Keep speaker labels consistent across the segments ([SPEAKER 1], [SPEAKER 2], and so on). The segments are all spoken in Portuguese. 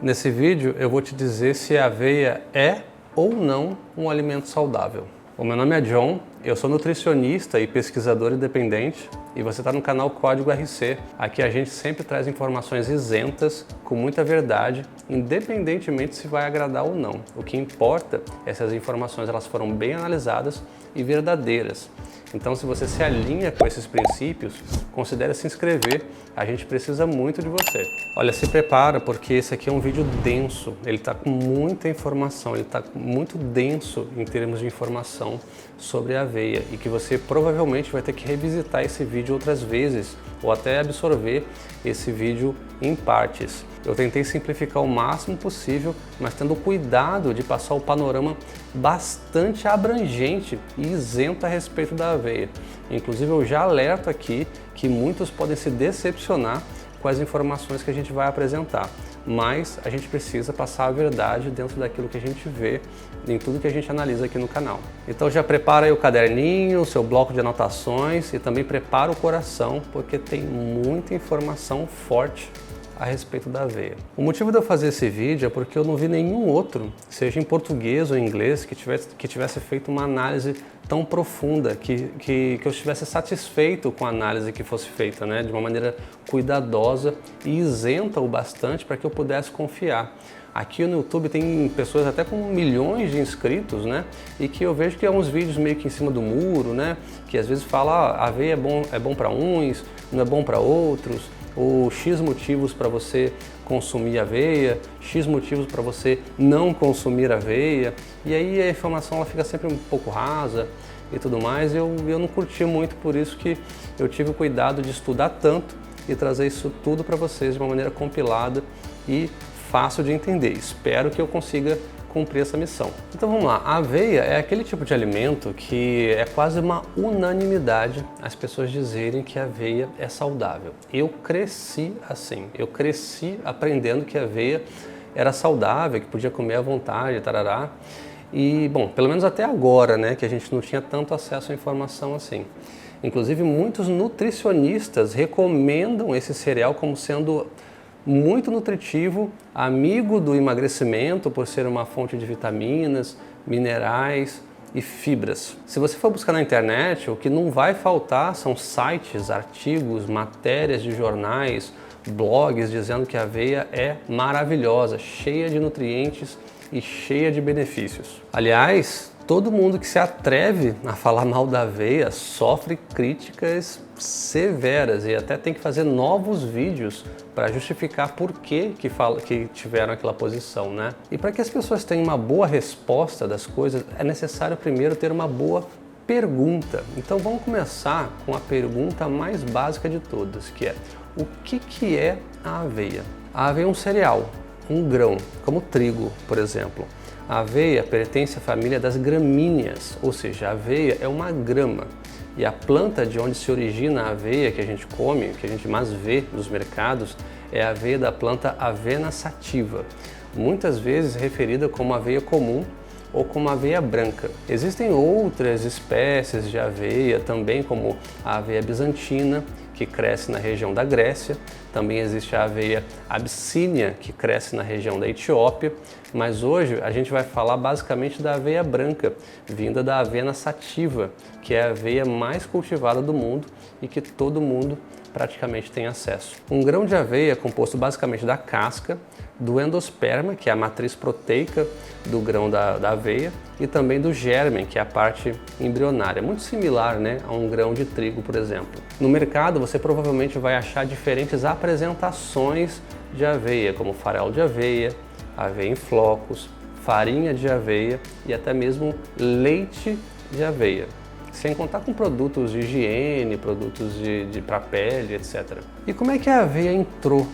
[SPEAKER 1] Nesse vídeo eu vou te dizer se a aveia é ou não um alimento saudável. O meu nome é John, eu sou nutricionista e pesquisador independente e você está no canal Código RC. Aqui a gente sempre traz informações isentas, com muita verdade, independentemente se vai agradar ou não. O que importa é se as informações elas foram bem analisadas e verdadeiras. Então, se você se alinha com esses princípios, considere se inscrever, a gente precisa muito de você. Olha, se prepara porque esse aqui é um vídeo denso, ele está com muita informação, ele está muito denso em termos de informação sobre a aveia e que você provavelmente vai ter que revisitar esse vídeo outras vezes ou até absorver esse vídeo em partes. Eu tentei simplificar o máximo possível, mas tendo cuidado de passar o panorama bastante abrangente e isento a respeito da aveia. Inclusive eu já alerto aqui que muitos podem se decepcionar com as informações que a gente vai apresentar, mas a gente precisa passar a verdade dentro daquilo que a gente vê em tudo que a gente analisa aqui no canal. Então já prepara aí o caderninho, o seu bloco de anotações e também prepara o coração, porque tem muita informação forte a respeito da aveia. O motivo de eu fazer esse vídeo é porque eu não vi nenhum outro, seja em português ou em inglês, que tivesse feito uma análise tão profunda, que eu estivesse satisfeito com a análise que fosse feita, né, de uma maneira cuidadosa e isenta o bastante para que eu pudesse confiar. Aqui no YouTube tem pessoas até com milhões de inscritos, né? E que eu vejo que é uns vídeos meio que em cima do muro, né? Que às vezes fala, aveia é bom para uns, não é bom para outros, ou X motivos para você consumir aveia, X motivos para você não consumir aveia. E aí a informação ela fica sempre um pouco rasa e tudo mais. Eu não curti muito, por isso que eu tive o cuidado de estudar tanto e trazer isso tudo para vocês de uma maneira compilada e fácil de entender. Espero que eu consiga cumprir essa missão. Então vamos lá, a aveia é aquele tipo de alimento que é quase uma unanimidade as pessoas dizerem que a aveia é saudável. Eu cresci assim, eu cresci aprendendo que a aveia era saudável, que podia comer à vontade, tarará. E bom, pelo menos até agora, né, que a gente não tinha tanto acesso à informação assim. Inclusive muitos nutricionistas recomendam esse cereal como sendo muito nutritivo, amigo do emagrecimento por ser uma fonte de vitaminas, minerais e fibras. Se você for buscar na internet, o que não vai faltar são sites, artigos, matérias de jornais, blogs dizendo que a aveia é maravilhosa, cheia de nutrientes e cheia de benefícios. Aliás, todo mundo que se atreve a falar mal da aveia sofre críticas severas e até tem que fazer novos vídeos para justificar por que tiveram aquela posição, né? E para que as pessoas tenham uma boa resposta das coisas, é necessário primeiro ter uma boa pergunta. Então vamos começar com a pergunta mais básica de todas, que é: o que é a aveia? A aveia é um cereal, um grão, como o trigo, por exemplo. A aveia pertence à família das gramíneas, ou seja, a aveia é uma grama. E a planta de onde se origina a aveia que a gente come, que a gente mais vê nos mercados, é a aveia da planta Avena sativa, muitas vezes referida como aveia comum ou como aveia branca. Existem outras espécies de aveia também, como a aveia bizantina, que cresce na região da Grécia. Também existe a aveia abissínia, que cresce na região da Etiópia, mas hoje a gente vai falar basicamente da aveia branca, vinda da Avena sativa, que é a aveia mais cultivada do mundo e que todo mundo praticamente tem acesso. Um grão de aveia é composto basicamente da casca, do endosperma, que é a matriz proteica do grão da aveia, e também do germen, que é a parte embrionária. Muito similar, né, a um grão de trigo, por exemplo. No mercado você provavelmente vai achar diferentes apresentações de aveia, como farelo de aveia, aveia em flocos, farinha de aveia e até mesmo leite de aveia. Sem contar com produtos de higiene, produtos para pele, etc. E como é que a aveia entrou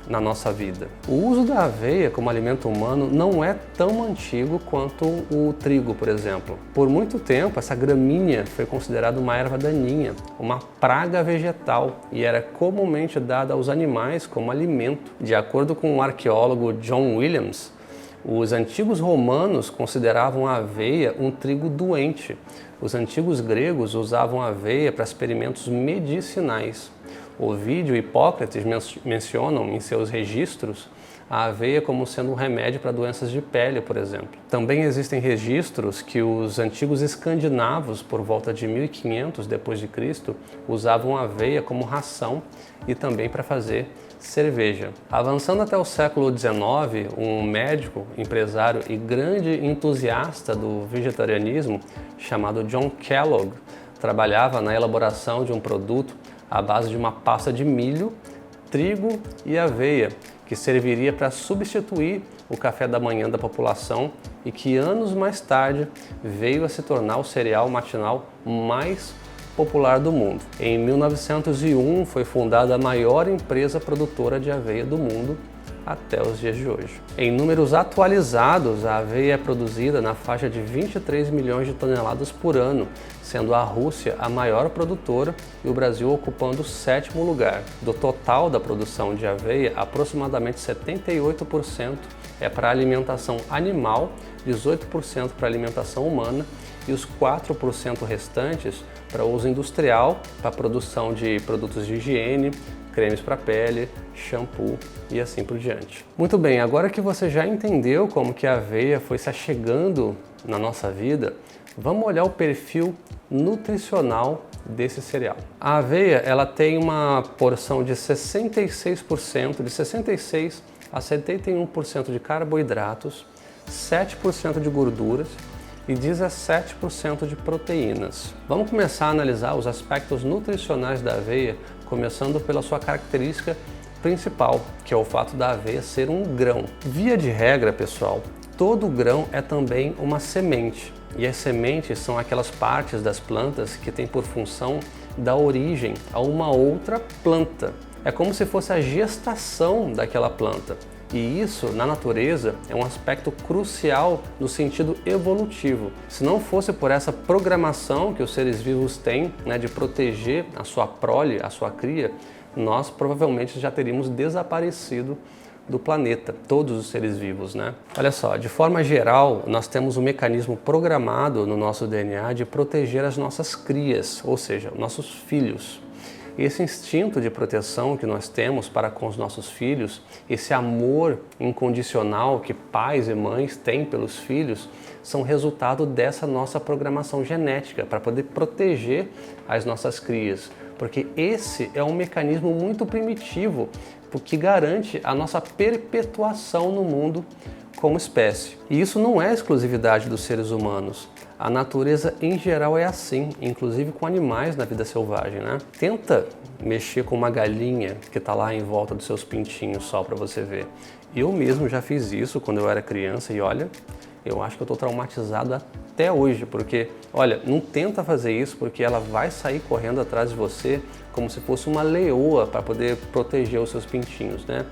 [SPEAKER 1] na nossa vida? O uso da aveia como alimento humano não é tão antigo quanto o trigo, por exemplo. Por muito tempo, essa gramínea foi considerada uma erva daninha, uma praga vegetal, e era comumente dada aos animais como alimento. De acordo com o arqueólogo John Williams, os antigos romanos consideravam a aveia um trigo doente. Os antigos gregos usavam a aveia para experimentos medicinais. Ovídio e Hipócrates mencionam em seus registros a aveia como sendo um remédio para doenças de pele, por exemplo. Também existem registros que os antigos escandinavos, por volta de 1500 depois de Cristo, usavam a aveia como ração e também para fazer cerveja. Avançando até o século XIX, um médico, empresário e grande entusiasta do vegetarianismo, chamado John Kellogg, trabalhava na elaboração de um produto à base de uma pasta de milho, trigo e aveia, que serviria para substituir o café da manhã da população e que anos mais tarde veio a se tornar o cereal matinal mais popular do mundo. Em 1901 foi fundada a maior empresa produtora de aveia do mundo até os dias de hoje. Em números atualizados, a aveia é produzida na faixa de 23 milhões de toneladas por ano, sendo a Rússia a maior produtora e o Brasil ocupando o 7º lugar. Do total da produção de aveia, aproximadamente 78% é para alimentação animal, 18% para alimentação humana e os 4% restantes para uso industrial, para a produção de produtos de higiene, cremes para pele, shampoo e assim por diante. Muito bem, agora que você já entendeu como que a aveia foi se achegando na nossa vida, vamos olhar o perfil nutricional desse cereal. A aveia, ela tem uma porção de 66%, de 66 a 71% de carboidratos, 7% de gorduras e 17% de proteínas. Vamos começar a analisar os aspectos nutricionais da aveia, começando pela sua característica principal, que é o fato da aveia ser um grão. Via de regra, pessoal, todo grão é também uma semente. E as sementes são aquelas partes das plantas que têm por função dar origem a uma outra planta. É como se fosse a gestação daquela planta. E isso, na natureza, é um aspecto crucial no sentido evolutivo. Se não fosse por essa programação que os seres vivos têm, né, de proteger a sua prole, a sua cria, nós provavelmente já teríamos desaparecido do planeta, todos os seres vivos, né? Olha só, de forma geral, nós temos um mecanismo programado no nosso DNA de proteger as nossas crias, ou seja, nossos filhos. Esse instinto de proteção que nós temos para com os nossos filhos, esse amor incondicional que pais e mães têm pelos filhos, são resultado dessa nossa programação genética para poder proteger as nossas crias. Porque esse é um mecanismo muito primitivo que garante a nossa perpetuação no mundo como espécie. E isso não é exclusividade dos seres humanos. A natureza em geral é assim, inclusive com animais na vida selvagem, né? Tenta mexer com uma galinha que está lá em volta dos seus pintinhos só para você ver. Eu mesmo já fiz isso quando eu era criança e olha, eu acho que eu estou traumatizado até hoje, porque, olha, não tenta fazer isso porque ela vai sair correndo atrás de você como se fosse uma leoa para poder proteger os seus pintinhos, né?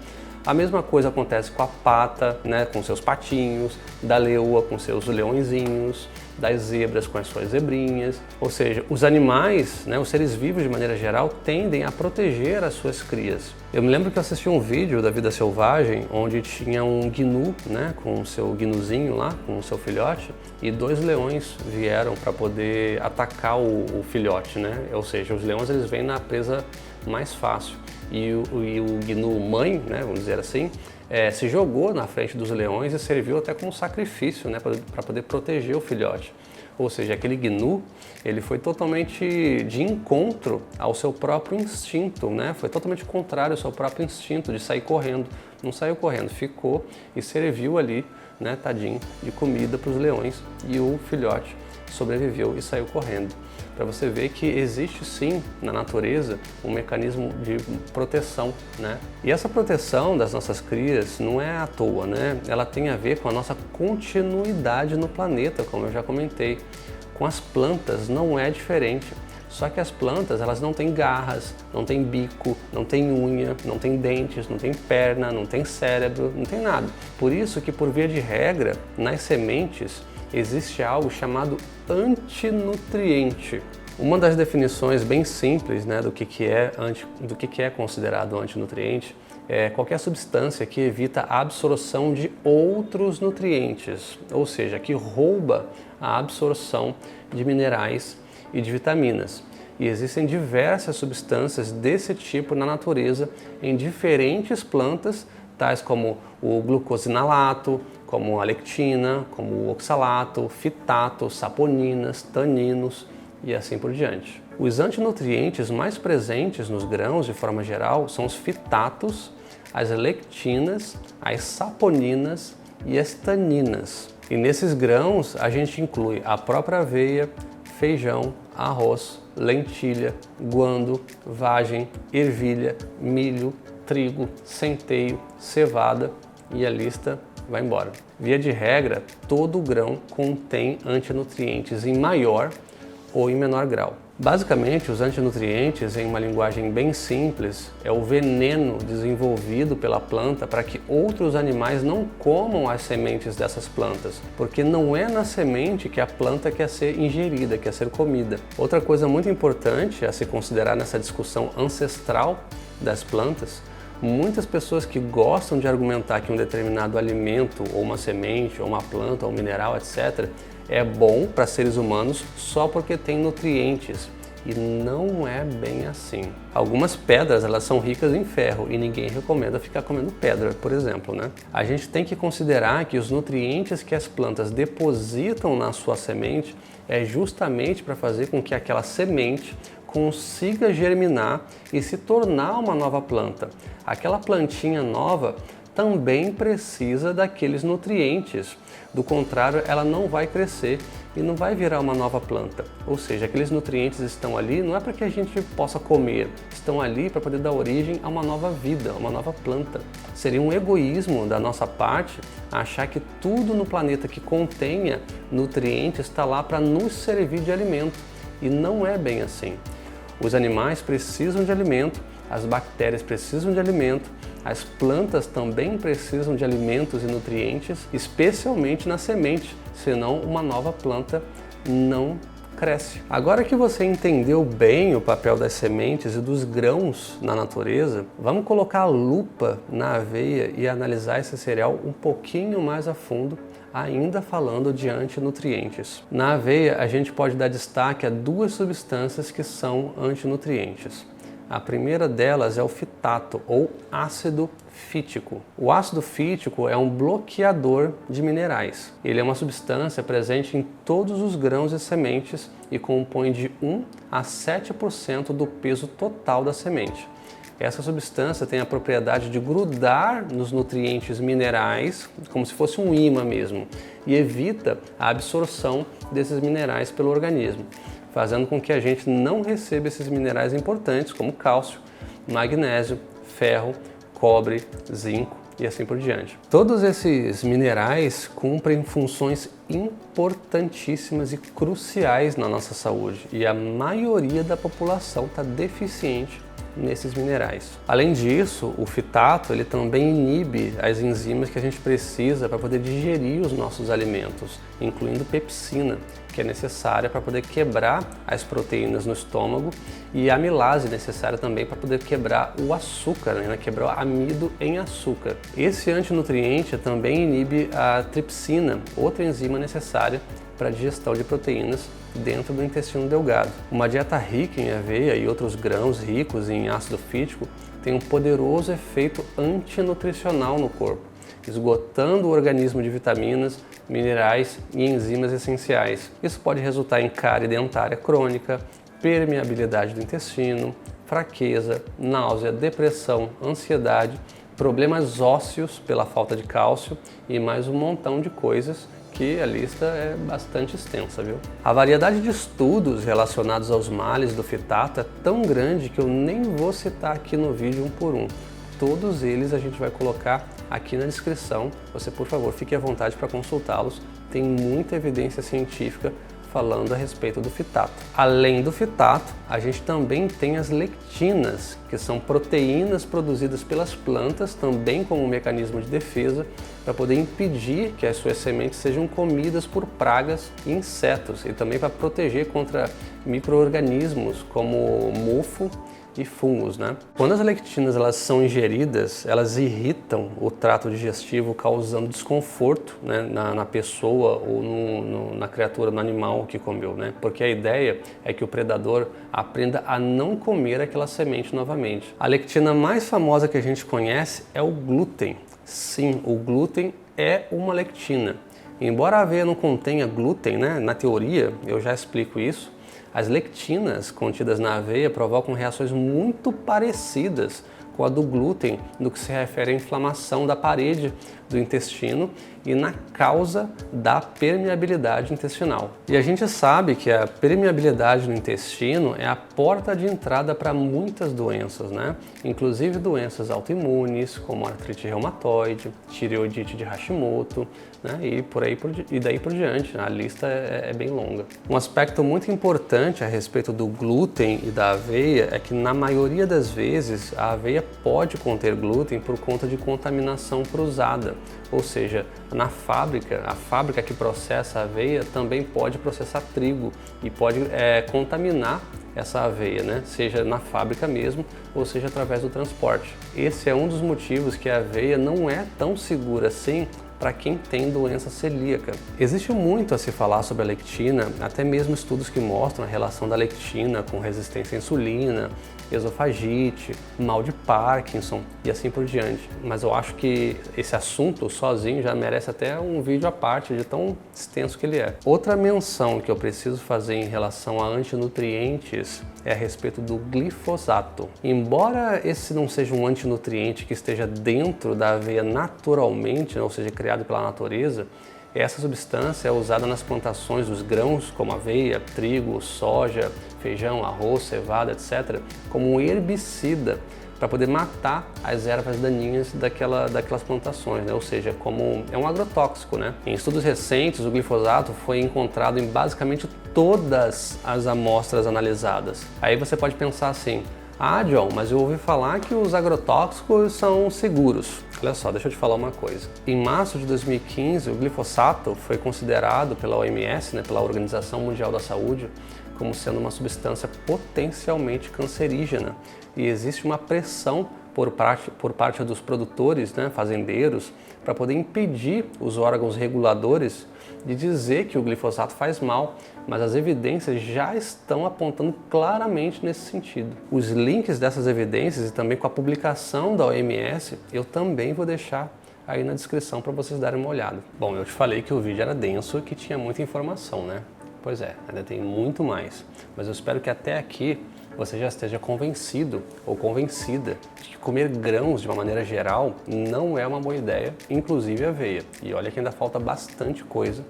[SPEAKER 1] A mesma coisa acontece com a pata, né, com seus patinhos, da leoa com seus leõezinhos, das zebras com as suas zebrinhas. Ou seja, os animais, né, os seres vivos de maneira geral, tendem a proteger as suas crias. Eu me lembro que eu assisti um vídeo da vida selvagem onde tinha um gnu, né, com o seu gnuzinho lá, com o seu filhote, e 2 leões vieram para poder atacar o filhote, né? Ou seja, os leões eles vêm na presa mais fácil. E o gnu mãe, né, vamos dizer assim, se jogou na frente dos leões e serviu até como sacrifício, né, para poder proteger o filhote. Ou seja, aquele gnu, ele foi totalmente de encontro ao seu próprio instinto, né? Foi totalmente contrário ao seu próprio instinto de sair correndo. Não saiu correndo, ficou e serviu ali, né, tadinho, de comida para os leões, e o filhote sobreviveu e saiu correndo. Para você ver que existe sim na natureza um mecanismo de proteção, né? E essa proteção das nossas crias não é à toa, né? Ela tem a ver com a nossa continuidade no planeta, como eu já comentei. Com as plantas não é diferente. Só que as plantas, elas não têm garras, não têm bico, não têm unha, não têm dentes, não têm perna, não têm cérebro, não tem nada. Por isso que, por via de regra, nas sementes existe algo chamado antinutriente. Uma das definições bem simples, né, do que é considerado antinutriente é qualquer substância que evita a absorção de outros nutrientes, ou seja, que rouba a absorção de minerais e de vitaminas. E existem diversas substâncias desse tipo na natureza, em diferentes plantas, tais como o glucosinalato, como a lectina, como o oxalato, fitato, saponinas, taninos e assim por diante. Os antinutrientes mais presentes nos grãos, de forma geral, são os fitatos, as lectinas, as saponinas e as taninas. E nesses grãos a gente inclui a própria aveia, feijão, arroz, lentilha, guando, vagem, ervilha, milho, trigo, centeio, cevada e a lista vai embora. Via de regra, todo grão contém antinutrientes em maior ou em menor grau. Basicamente, os antinutrientes, em uma linguagem bem simples, é o veneno desenvolvido pela planta para que outros animais não comam as sementes dessas plantas, porque não é na semente que a planta quer ser ingerida, quer ser comida. Outra coisa muito importante a se considerar nessa discussão ancestral das plantas: muitas pessoas que gostam de argumentar que um determinado alimento, ou uma semente, ou uma planta, ou um mineral, etc., é bom para seres humanos só porque tem nutrientes, e não é bem assim. Algumas pedras, elas são ricas em ferro e ninguém recomenda ficar comendo pedra, por exemplo, né? A gente tem que considerar que os nutrientes que as plantas depositam na sua semente é justamente para fazer com que aquela semente consiga germinar e se tornar uma nova planta. Aquela plantinha nova também precisa daqueles nutrientes. Do contrário, ela não vai crescer e não vai virar uma nova planta. Ou seja, aqueles nutrientes estão ali não é para que a gente possa comer, estão ali para poder dar origem a uma nova vida, uma nova planta. Seria um egoísmo da nossa parte achar que tudo no planeta que contenha nutrientes está lá para nos servir de alimento. E não é bem assim. Os animais precisam de alimento, as bactérias precisam de alimento, as plantas também precisam de alimentos e nutrientes, especialmente na semente, senão uma nova planta não cresce. Agora que você entendeu bem o papel das sementes e dos grãos na natureza, vamos colocar a lupa na aveia e analisar esse cereal um pouquinho mais a fundo, ainda falando de antinutrientes. Na aveia, a gente pode dar destaque a duas substâncias que são antinutrientes. A primeira delas é o fitato, ou ácido fítico. O ácido fítico é um bloqueador de minerais. Ele é uma substância presente em todos os grãos e sementes e compõe de 1 a 7% do peso total da semente. Essa substância tem a propriedade de grudar nos nutrientes minerais, como se fosse um ímã mesmo, e evita a absorção desses minerais pelo organismo, fazendo com que a gente não receba esses minerais importantes como cálcio, magnésio, ferro, cobre, zinco e assim por diante. Todos esses minerais cumprem funções importantíssimas e cruciais na nossa saúde e a maioria da população está deficiente nesses minerais. Além disso, o fitato ele também inibe as enzimas que a gente precisa para poder digerir os nossos alimentos, incluindo pepsina, que é necessária para poder quebrar as proteínas no estômago, e a amilase necessária também para poder quebrar o açúcar, né? Quebrar o amido em açúcar. Esse antinutriente também inibe a tripsina, outra enzima necessária para a digestão de proteínas dentro do intestino delgado. Uma dieta rica em aveia e outros grãos ricos em ácido fítico tem um poderoso efeito antinutricional no corpo, esgotando o organismo de vitaminas, minerais e enzimas essenciais. Isso pode resultar em cárie dentária crônica, permeabilidade do intestino, fraqueza, náusea, depressão, ansiedade, problemas ósseos pela falta de cálcio e mais um montão de coisas que a lista é bastante extensa, viu? A variedade de estudos relacionados aos males do fitato é tão grande que eu nem vou citar aqui no vídeo um por um. Todos eles a gente vai colocar aqui na descrição. Você, por favor, fique à vontade para consultá-los. Tem muita evidência científica falando a respeito do fitato. Além do fitato, a gente também tem as lectinas, que são proteínas produzidas pelas plantas, também como um mecanismo de defesa, para poder impedir que as suas sementes sejam comidas por pragas e insetos, e também para proteger contra micro-organismos como mofo e fungos, né? Quando as lectinas elas são ingeridas, elas irritam o trato digestivo, causando desconforto, né, na pessoa ou na criatura, no animal que comeu, né? Porque a ideia é que o predador aprenda a não comer aquela semente novamente. A lectina mais famosa que a gente conhece é o glúten. Sim, o glúten é uma lectina. Embora a aveia não contenha glúten, né, na teoria, eu já explico isso, as lectinas contidas na aveia provocam reações muito parecidas com a do glúten no que se refere à inflamação da parede do intestino e na causa da permeabilidade intestinal. E a gente sabe que a permeabilidade no intestino é a porta de entrada para muitas doenças, né? Inclusive doenças autoimunes, como artrite reumatoide, tireoidite de Hashimoto, né? E daí por diante, a lista é bem longa. Um aspecto muito importante a respeito do glúten e da aveia é que na maioria das vezes a aveia pode conter glúten por conta de contaminação cruzada. Ou seja, na fábrica, a fábrica que processa a aveia também pode processar trigo e pode contaminar essa aveia, né? Seja na fábrica mesmo ou seja através do transporte. Esse é um dos motivos que a aveia não é tão segura assim para quem tem doença celíaca. Existe muito a se falar sobre a lectina, até mesmo estudos que mostram a relação da lectina com resistência à insulina, esofagite, mal de Parkinson e assim por diante. Mas eu acho que esse assunto sozinho já merece até um vídeo à parte de tão extenso que ele é. Outra menção que eu preciso fazer em relação a antinutrientes é a respeito do glifosato. Embora esse não seja um antinutriente que esteja dentro da aveia naturalmente, ou seja, criado pela natureza, essa substância é usada nas plantações dos grãos como aveia, trigo, soja, feijão, arroz, cevada, etc., como um herbicida para poder matar as ervas daninhas daquelas plantações, né? Ou seja, é um agrotóxico, né? Em estudos recentes, o glifosato foi encontrado em basicamente todas as amostras analisadas. Aí você pode pensar assim: ah, John, mas eu ouvi falar que os agrotóxicos são seguros. Olha só, deixa eu te falar uma coisa. Em março de 2015, o glifosato foi considerado pela OMS, né, pela Organização Mundial da Saúde, como sendo uma substância potencialmente cancerígena. E existe uma pressão por parte dos produtores, né, fazendeiros, para poder impedir os órgãos reguladores de dizer que o glifosato faz mal, mas as evidências já estão apontando claramente nesse sentido. Os links dessas evidências e também com a publicação da OMS, eu também vou deixar aí na descrição para vocês darem uma olhada. Bom, eu te falei que o vídeo era denso e que tinha muita informação, né? Pois é, ainda tem muito mais, mas eu espero que até aqui você já esteja convencido ou convencida de que comer grãos de uma maneira geral não é uma boa ideia, inclusive aveia. E olha que ainda falta bastante coisa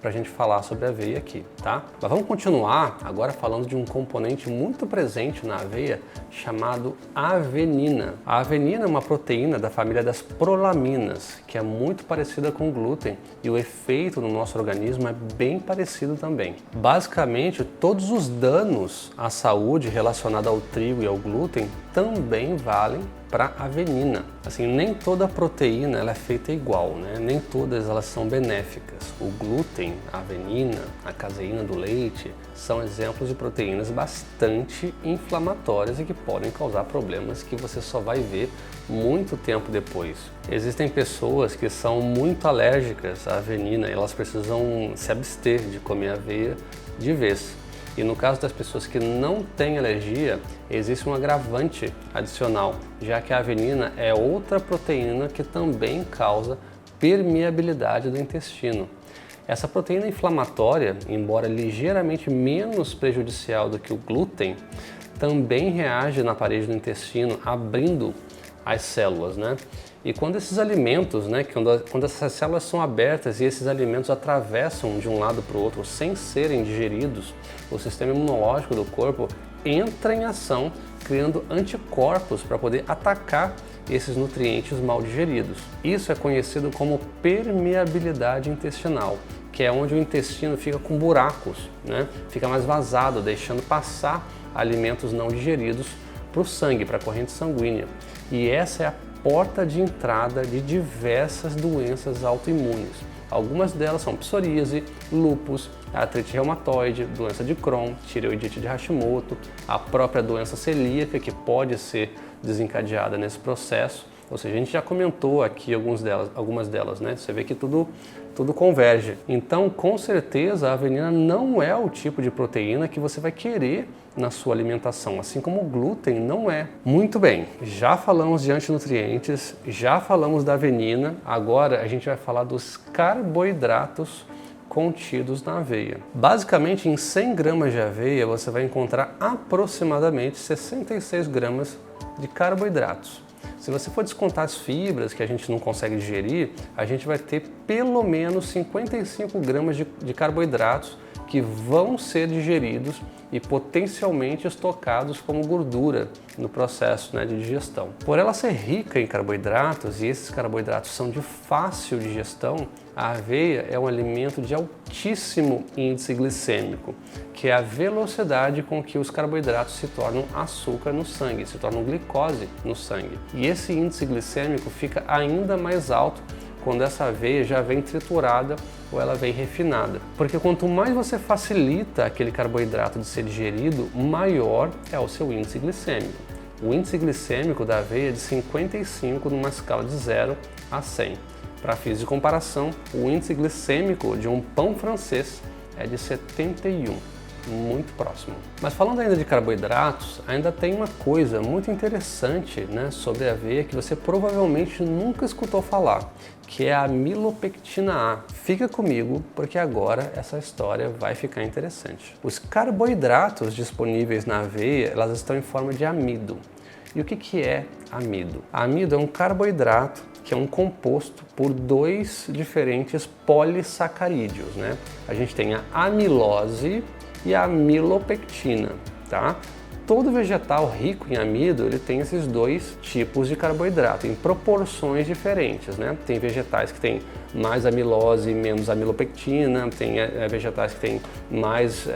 [SPEAKER 1] para a gente falar sobre a aveia aqui, tá? Mas vamos continuar agora falando de um componente muito presente na aveia chamado avenina. A avenina é uma proteína da família das prolaminas, que é muito parecida com o glúten e o efeito no nosso organismo é bem parecido também. Basicamente, todos os danos à saúde relacionados ao trigo e ao glúten também valem para a avenina. Assim, nem toda proteína ela é feita igual, né? Nem todas elas são benéficas. O glúten, a avenina, a caseína do leite são exemplos de proteínas bastante inflamatórias e que podem causar problemas que você só vai ver muito tempo depois. Existem pessoas que são muito alérgicas à avenina e elas precisam se abster de comer aveia de vez. E no caso das pessoas que não têm alergia, existe um agravante adicional, já que a avenina é outra proteína que também causa permeabilidade do intestino. Essa proteína inflamatória, embora ligeiramente menos prejudicial do que o glúten, também reage na parede do intestino, abrindo as células, né? E quando esses alimentos, né, quando essas células são abertas e esses alimentos atravessam de um lado para o outro sem serem digeridos, o sistema imunológico do corpo entra em ação, criando anticorpos para poder atacar esses nutrientes mal digeridos. Isso é conhecido como permeabilidade intestinal, que é onde o intestino fica com buracos, né? Fica mais vazado, deixando passar alimentos não digeridos para o sangue, para a corrente sanguínea. E essa é a porta de entrada de diversas doenças autoimunes. Algumas delas são psoríase, lúpus, artrite reumatoide, doença de Crohn, tireoidite de Hashimoto, a própria doença celíaca, que pode ser desencadeada nesse processo. Ou seja, a gente já comentou aqui algumas delas, né? Você vê que tudo converge. Então, com certeza, a avenina não é o tipo de proteína que você vai querer na sua alimentação, assim como o glúten não é. Muito bem, já falamos de antinutrientes, já falamos da avenina, agora a gente vai falar dos carboidratos contidos na aveia. Basicamente, em 100 gramas de aveia, você vai encontrar aproximadamente 66 gramas de carboidratos. Se você for descontar as fibras que a gente não consegue digerir, a gente vai ter pelo menos 55 gramas de carboidratos que vão ser digeridos e potencialmente estocados como gordura no processo, de digestão. Por ela ser rica em carboidratos, e esses carboidratos são de fácil digestão, a aveia é um alimento de altíssimo índice glicêmico, que é a velocidade com que os carboidratos se tornam açúcar no sangue, se tornam glicose no sangue. E esse índice glicêmico fica ainda mais alto quando essa aveia já vem triturada ou ela vem refinada. Porque quanto mais você facilita aquele carboidrato de ser digerido, maior é o seu índice glicêmico. O índice glicêmico da aveia é de 55 numa escala de 0 a 100. Para fins de comparação, o índice glicêmico de um pão francês é de 71. Muito próximo. Mas falando ainda de carboidratos, ainda tem uma coisa muito interessante, sobre a aveia que você provavelmente nunca escutou falar, que é a amilopectina A. Fica comigo, porque agora essa história vai ficar interessante. Os carboidratos disponíveis na aveia, elas estão em forma de amido. E o que é amido? Amido é um carboidrato que é um composto por dois diferentes polissacarídeos, A gente tem a amilose e a amilopectina, tá? Todo vegetal rico em amido, ele tem esses dois tipos de carboidrato em proporções diferentes, Tem vegetais que têm mais amilose e menos amilopectina, tem vegetais que têm mais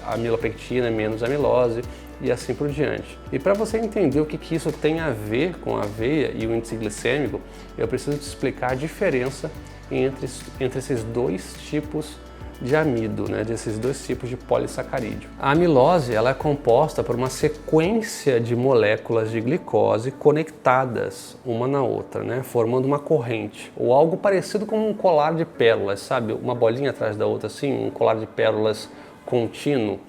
[SPEAKER 1] amilopectina e menos amilose, e assim por diante. E para você entender o que isso tem a ver com a aveia e o índice glicêmico, eu preciso te explicar a diferença entre esses dois tipos de amido, desses dois tipos de polissacarídeo. A amilose, ela é composta por uma sequência de moléculas de glicose conectadas uma na outra, formando uma corrente, ou algo parecido com um colar de pérolas, sabe? Uma bolinha atrás da outra, assim, um colar de pérolas contínuo,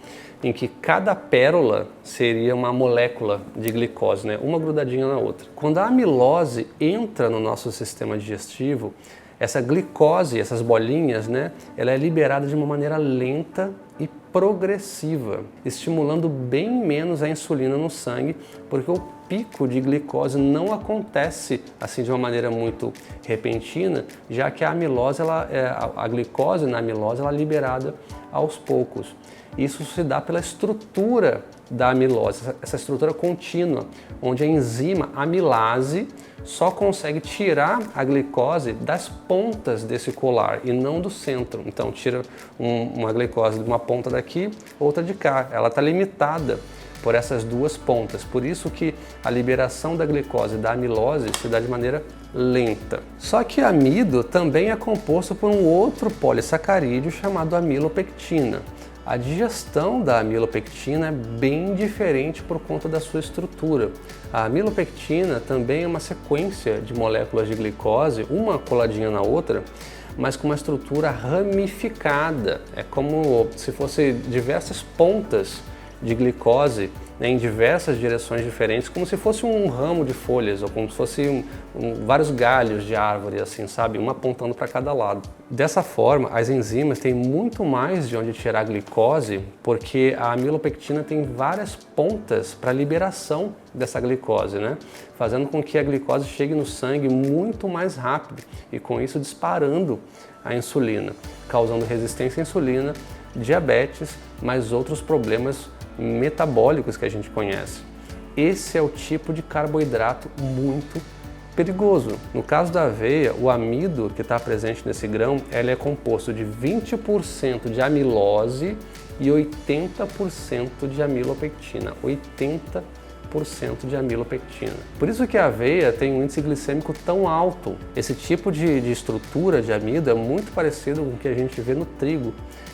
[SPEAKER 1] em que cada pérola seria uma molécula de glicose, uma grudadinha na outra. Quando a amilose entra no nosso sistema digestivo, essa glicose, essas bolinhas, ela é liberada de uma maneira lenta e progressiva, estimulando bem menos a insulina no sangue, porque o pico de glicose não acontece assim de uma maneira muito repentina, já que a glicose na amilose ela é liberada aos poucos. Isso se dá pela estrutura da amilose, essa estrutura contínua, onde a enzima amilase só consegue tirar a glicose das pontas desse colar e não do centro. Então tira uma glicose de uma ponta daqui, outra de cá. Ela está limitada por essas duas pontas. Por isso que a liberação da glicose da amilose se dá de maneira lenta. Só que amido também é composto por um outro polissacarídeo chamado amilopectina. A digestão da amilopectina é bem diferente por conta da sua estrutura. A amilopectina também é uma sequência de moléculas de glicose, uma coladinha na outra, mas com uma estrutura ramificada. É como se fossem diversas pontas de glicose em diversas direções diferentes, como se fosse um ramo de folhas, ou como se fosse vários galhos de árvore, assim, sabe? Uma apontando para cada lado. Dessa forma, as enzimas têm muito mais de onde tirar a glicose, porque a amilopectina tem várias pontas para liberação dessa glicose, fazendo com que a glicose chegue no sangue muito mais rápido e com isso disparando a insulina, causando resistência à insulina, diabetes, mais outros problemas metabólicos que a gente conhece. Esse é o tipo de carboidrato muito perigoso. No caso da aveia, o amido que está presente nesse grão, ele é composto de 20% de amilose e 80% de amilopectina. 80 de amilopectina. Por isso que a aveia tem um índice glicêmico tão alto. Esse tipo de estrutura de amido é muito parecido com o que a gente vê no trigo.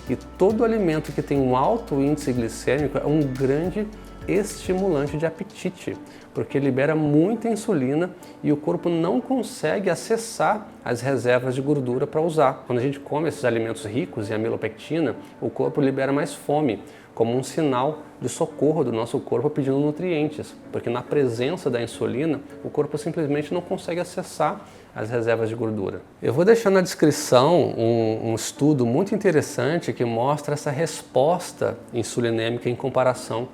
[SPEAKER 1] E todo alimento que tem um alto índice glicêmico é um grande estimulante de apetite, porque libera muita insulina e o corpo não consegue acessar as reservas de gordura para usar. Quando a gente come esses alimentos ricos em amilopectina, o corpo libera mais fome, como um sinal de socorro do nosso corpo pedindo nutrientes, porque na presença da insulina, o corpo simplesmente não consegue acessar as reservas de gordura. Eu vou deixar na descrição um estudo muito interessante que mostra essa resposta insulinêmica em comparação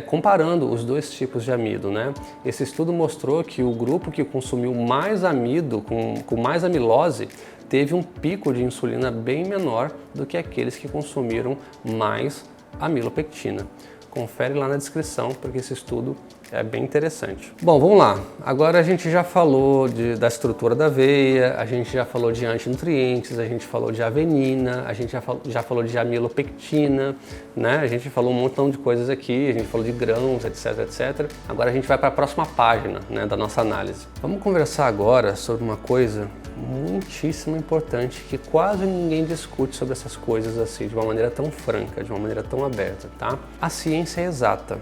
[SPEAKER 1] comparando os dois tipos de amido, né? Esse estudo mostrou que o grupo que consumiu mais amido, com mais amilose, teve um pico de insulina bem menor do que aqueles que consumiram mais amilopectina. Confere lá na descrição, porque esse estudo é bem interessante. Bom, vamos lá. Agora a gente já falou da estrutura da aveia, a gente já falou de antinutrientes, a gente falou de avenina, a gente já falou de amilopectina, né? A gente falou um montão de coisas aqui, a gente falou de grãos, etc, etc. Agora a gente vai para a próxima página, né, da nossa análise. Vamos conversar agora sobre uma coisa muitíssimo importante que quase ninguém discute sobre essas coisas assim, de uma maneira tão franca, de uma maneira tão aberta, tá? A ciência é exata.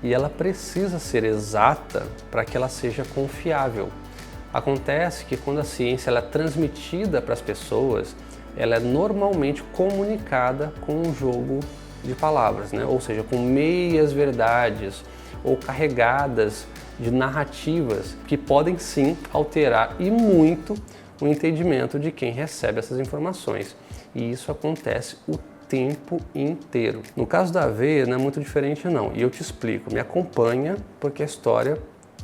[SPEAKER 1] E ela precisa ser exata para que ela seja confiável. Acontece que quando a ciência ela é transmitida para as pessoas, ela é normalmente comunicada com um jogo de palavras, né? Ou seja, com meias verdades ou carregadas de narrativas que podem sim alterar e muito o entendimento de quem recebe essas informações. E isso acontece o tempo inteiro. No caso da aveia não é muito diferente não, e eu te explico, me acompanha porque a história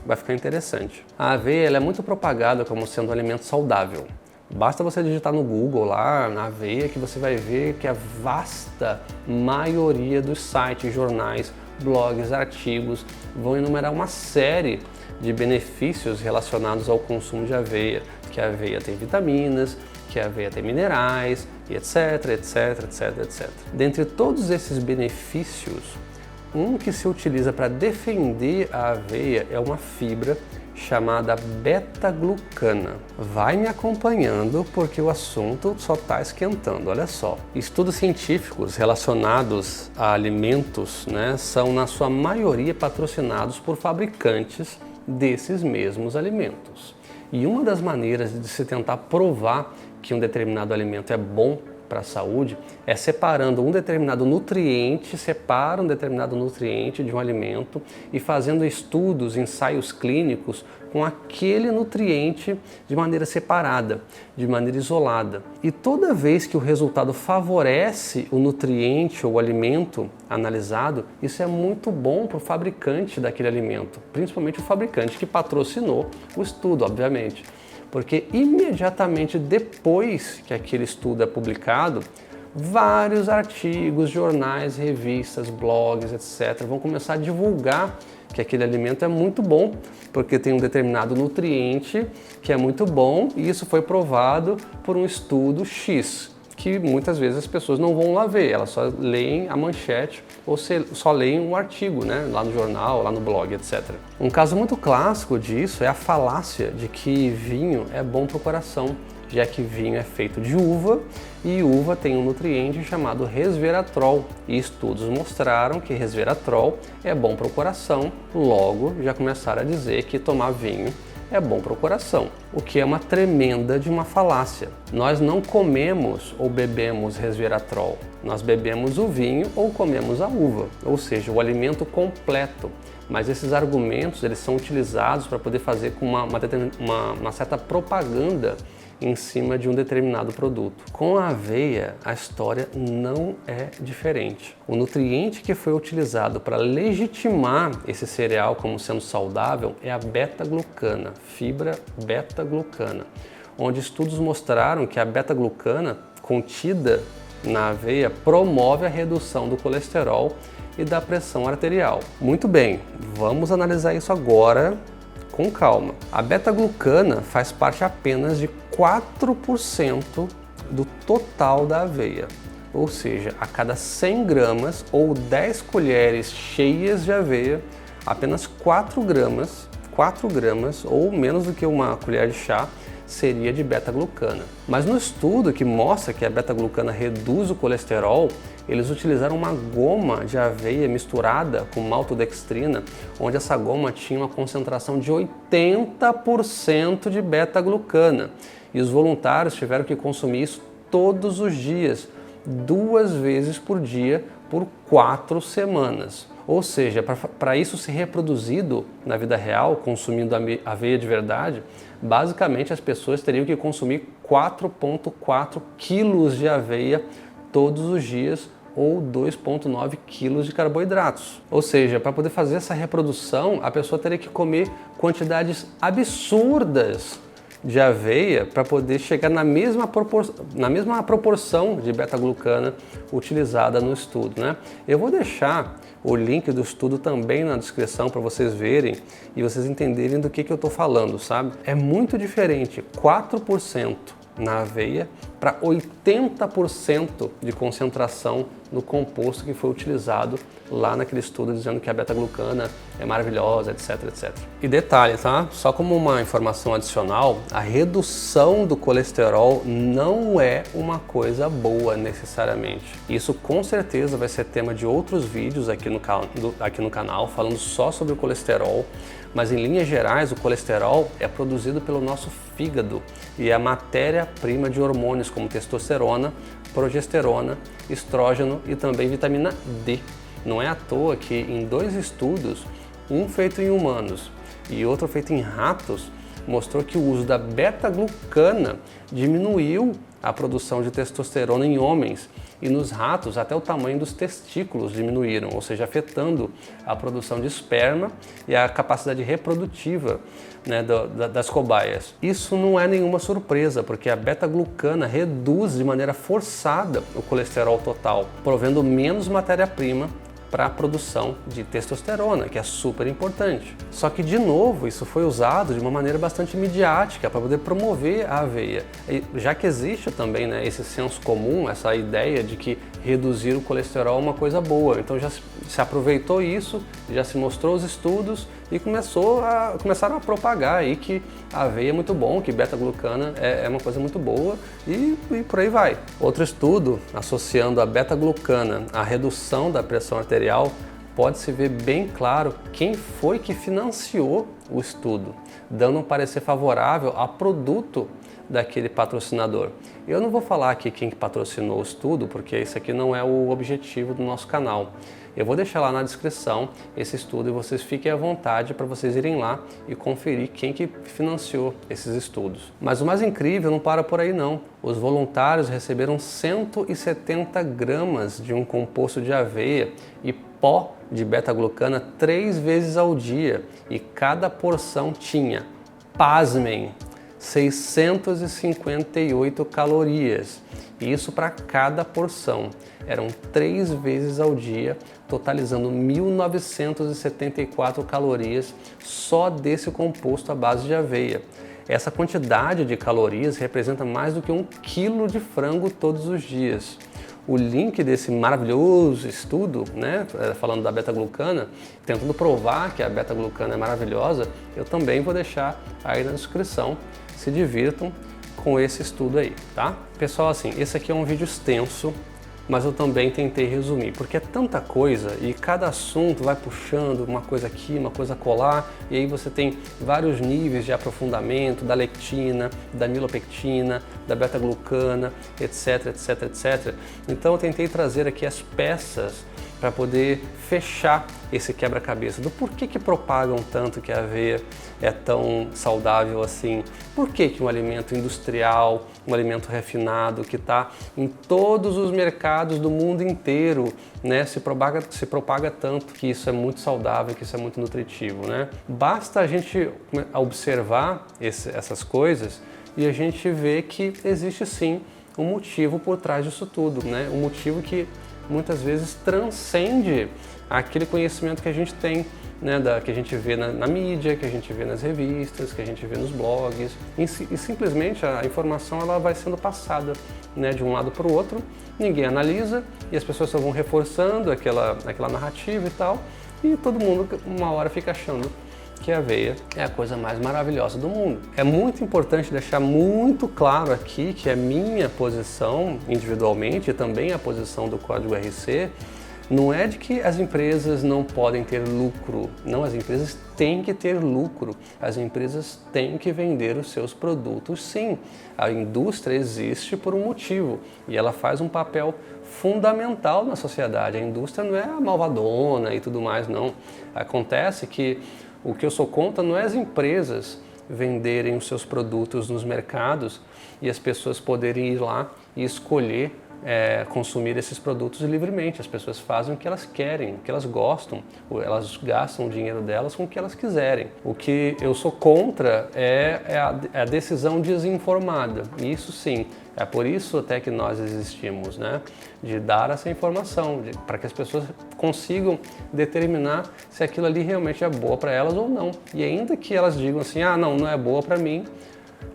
[SPEAKER 1] vai ficar interessante. A aveia ela é muito propagada como sendo um alimento saudável. Basta você digitar no Google lá, na aveia, que você vai ver que a vasta maioria dos sites, jornais, blogs, artigos vão enumerar uma série de benefícios relacionados ao consumo de aveia, que a aveia tem vitaminas, que a aveia tem minerais, e etc, etc, etc, etc. Dentre todos esses benefícios, um que se utiliza para defender a aveia é uma fibra chamada beta-glucana. Vai me acompanhando porque o assunto só está esquentando, olha só. Estudos científicos relacionados a alimentos, né, são na sua maioria patrocinados por fabricantes desses mesmos alimentos. E uma das maneiras de se tentar provar que um determinado alimento é bom para a saúde é separando um determinado nutriente, separa um determinado nutriente de um alimento e fazendo estudos, ensaios clínicos com aquele nutriente de maneira separada, de maneira isolada. E toda vez que o resultado favorece o nutriente ou o alimento analisado, isso é muito bom para o fabricante daquele alimento, principalmente o fabricante que patrocinou o estudo, obviamente. Porque imediatamente depois que aquele estudo é publicado, vários artigos, jornais, revistas, blogs, etc. vão começar a divulgar que aquele alimento é muito bom, porque tem um determinado nutriente que é muito bom e isso foi provado por um estudo X, que muitas vezes as pessoas não vão lá ver, elas só leem a manchete ou só leem um artigo, né, lá no jornal, lá no blog, etc. Um caso muito clássico disso é a falácia de que vinho é bom para o coração, já que vinho é feito de uva e uva tem um nutriente chamado resveratrol. E estudos mostraram que resveratrol é bom para o coração, logo já começaram a dizer que tomar vinho é bom para o coração, o que é uma tremenda de uma falácia. Nós não comemos ou bebemos resveratrol, nós bebemos o vinho ou comemos a uva, ou seja, o alimento completo. Mas esses argumentos eles são utilizados para poder fazer com uma certa propaganda em cima de um determinado produto. Com a aveia, a história não é diferente. O nutriente que foi utilizado para legitimar esse cereal como sendo saudável é a beta-glucana, fibra beta-glucana, onde estudos mostraram que a beta-glucana contida na aveia promove a redução do colesterol e da pressão arterial. Muito bem, vamos analisar isso agora com calma. A beta-glucana faz parte apenas de 4% do total da aveia, ou seja, a cada 100 gramas ou 10 colheres cheias de aveia, apenas 4 gramas ou menos do que uma colher de chá seria de beta-glucana. Mas no estudo que mostra que a beta-glucana reduz o colesterol, eles utilizaram uma goma de aveia misturada com maltodextrina, onde essa goma tinha uma concentração de 80% de beta-glucana. E os voluntários tiveram que consumir isso todos os dias, 2 vezes por dia, por 4 semanas. Ou seja, para isso ser reproduzido na vida real, consumindo aveia de verdade, basicamente as pessoas teriam que consumir 4,4 quilos de aveia todos os dias, ou 2,9 quilos de carboidratos. Ou seja, para poder fazer essa reprodução, a pessoa teria que comer quantidades absurdas de aveia para poder chegar na mesma proporção de beta-glucana utilizada no estudo, né? Eu vou deixar o link do estudo também na descrição para vocês verem e vocês entenderem do que eu estou falando, sabe? É muito diferente 4% na aveia para 80% de concentração no composto que foi utilizado lá naquele estudo dizendo que a beta-glucana é maravilhosa, etc, etc. E detalhe, tá? Só como uma informação adicional, a redução do colesterol não é uma coisa boa necessariamente. Isso com certeza vai ser tema de outros vídeos aqui no canal falando só sobre o colesterol, mas em linhas gerais o colesterol é produzido pelo nosso fígado e é a matéria-prima de hormônios como testosterona, progesterona, estrógeno e também vitamina D. Não é à toa que em 2 estudos, um feito em humanos e outro feito em ratos, mostrou que o uso da beta-glucana diminuiu a produção de testosterona em homens e nos ratos até o tamanho dos testículos diminuíram, ou seja, afetando a produção de esperma e a capacidade reprodutiva, né, das cobaias. Isso não é nenhuma surpresa, porque a beta-glucana reduz de maneira forçada o colesterol total, provendo menos matéria-prima para a produção de testosterona, que é super importante. Só que, de novo, isso foi usado de uma maneira bastante midiática para poder promover a aveia. E já que existe também, né, esse senso comum, essa ideia de que reduzir o colesterol é uma coisa boa. Então já se aproveitou isso, já se mostrou os estudos e começaram a propagar aí que a aveia é muito bom, que beta-glucana é uma coisa muito boa e por aí vai. Outro estudo associando a beta-glucana à redução da pressão arterial, pode-se ver bem claro quem foi que financiou o estudo, dando um parecer favorável ao produto daquele patrocinador. Eu não vou falar aqui quem que patrocinou o estudo, porque isso aqui não é o objetivo do nosso canal. Eu vou deixar lá na descrição esse estudo e vocês fiquem à vontade para vocês irem lá e conferir quem que financiou esses estudos. Mas o mais incrível não para por aí não. Os voluntários receberam 170 gramas de um composto de aveia e pó de beta-glucana 3 vezes ao dia e cada porção tinha, pasmem, 658 calorias, isso para cada porção. Eram 3 vezes ao dia, totalizando 1.974 calorias só desse composto à base de aveia. Essa quantidade de calorias representa mais do que 1 quilo de frango todos os dias. O link desse maravilhoso estudo, né, falando da beta-glucana, tentando provar que a beta-glucana é maravilhosa, eu também vou deixar aí na descrição. Se divirtam com esse estudo aí, tá? Pessoal, assim, esse aqui é um vídeo extenso, mas eu também tentei resumir, porque é tanta coisa e cada assunto vai puxando uma coisa aqui, uma coisa colar, e aí você tem vários níveis de aprofundamento da lectina, da milopectina, da beta-glucana, etc, etc, etc. Então eu tentei trazer aqui as peças para poder fechar esse quebra-cabeça do porquê que propagam tanto que a aveia é tão saudável assim, por que um alimento industrial, um alimento refinado que está em todos os mercados do mundo inteiro, né, se propaga tanto que isso é muito saudável, que isso é muito nutritivo, né? Basta a gente observar essas coisas e a gente vê que existe sim um motivo por trás disso tudo, né? Um motivo que muitas vezes transcende aquele conhecimento que a gente tem, né, que a gente vê na mídia, que a gente vê nas revistas, que a gente vê nos blogs, e simplesmente a informação ela vai sendo passada, né, de um lado para o outro, ninguém analisa e as pessoas só vão reforçando aquela narrativa e tal, e todo mundo uma hora fica achando que a aveia é a coisa mais maravilhosa do mundo. É muito importante deixar muito claro aqui que a minha posição individualmente e também a posição do Código RC não é de que as empresas não podem ter lucro. Não, as empresas têm que ter lucro. As empresas têm que vender os seus produtos, sim. A indústria existe por um motivo e ela faz um papel fundamental na sociedade. A indústria não é a malvadona e tudo mais, não. Acontece que o que eu sou contra não é as empresas venderem os seus produtos nos mercados e as pessoas poderem ir lá e escolher consumir esses produtos livremente. As pessoas fazem o que elas querem, o que elas gostam, elas gastam o dinheiro delas com o que elas quiserem. O que eu sou contra é a decisão desinformada. E isso sim, é por isso até que nós existimos, né? De dar essa informação, para que as pessoas consigam determinar se aquilo ali realmente é boa para elas ou não. E ainda que elas digam assim, ah, não é boa para mim,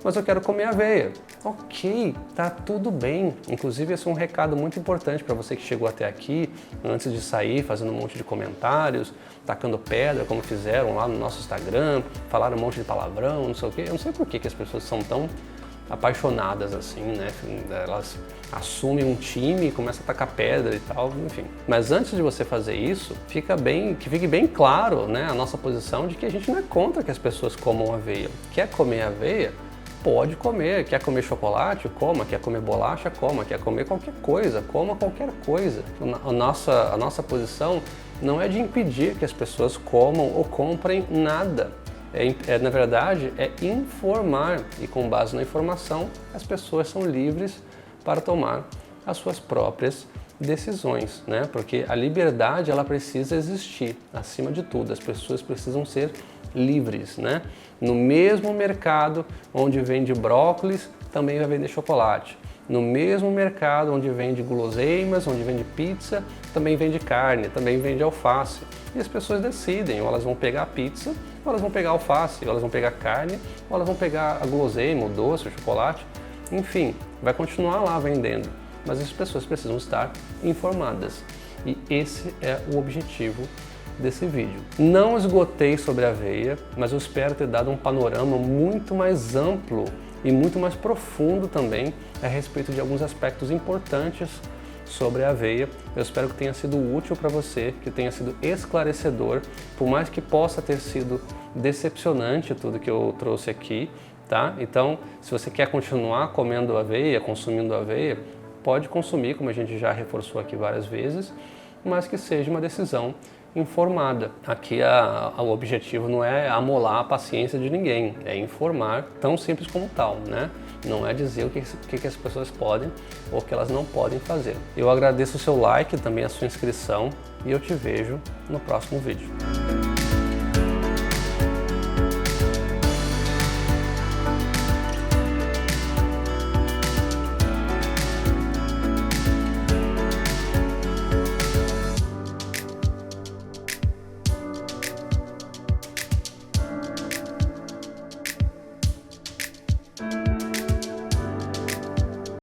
[SPEAKER 1] mas eu quero comer aveia. Ok, tá tudo bem. Inclusive esse é um recado muito importante para você que chegou até aqui, antes de sair fazendo um monte de comentários, tacando pedra, como fizeram lá no nosso Instagram, falaram um monte de palavrão, não sei o quê. Eu não sei por que as pessoas são tão apaixonadas assim, né? Elas assumem um time e começam a tacar pedra e tal, enfim. Mas antes de você fazer isso, que fique bem claro, né, a nossa posição de que a gente não é contra que as pessoas comam aveia. Quer comer aveia? Pode comer. Quer comer chocolate? Coma. Quer comer bolacha? Coma. Quer comer qualquer coisa? Coma qualquer coisa. A nossa posição não é de impedir que as pessoas comam ou comprem nada. Na verdade, é informar, e com base na informação, as pessoas são livres para tomar as suas próprias decisões, né? Porque a liberdade, ela precisa existir, acima de tudo, as pessoas precisam ser livres, né? No mesmo mercado onde vende brócolis, também vai vender chocolate. No mesmo mercado onde vende guloseimas, onde vende pizza, também vende carne, também vende alface. E as pessoas decidem, ou elas vão pegar a pizza, ou elas vão pegar a alface, ou elas vão pegar a carne, ou elas vão pegar a guloseima, o doce, o chocolate. Enfim, vai continuar lá vendendo, mas as pessoas precisam estar informadas. E esse é o objetivo desse vídeo. Não esgotei sobre a aveia, mas eu espero ter dado um panorama muito mais amplo e muito mais profundo também a respeito de alguns aspectos importantes sobre a aveia. Eu espero que tenha sido útil para você, que tenha sido esclarecedor, por mais que possa ter sido decepcionante tudo que eu trouxe aqui, tá? Então, se você quer continuar comendo aveia, consumindo aveia, pode consumir, como a gente já reforçou aqui várias vezes, mas que seja uma decisão informada. Aqui o objetivo não é amolar a paciência de ninguém, é informar, tão simples como tal, né? Não é dizer o que as pessoas podem ou o que elas não podem fazer. Eu agradeço o seu like, também a sua inscrição, e eu te vejo no próximo vídeo.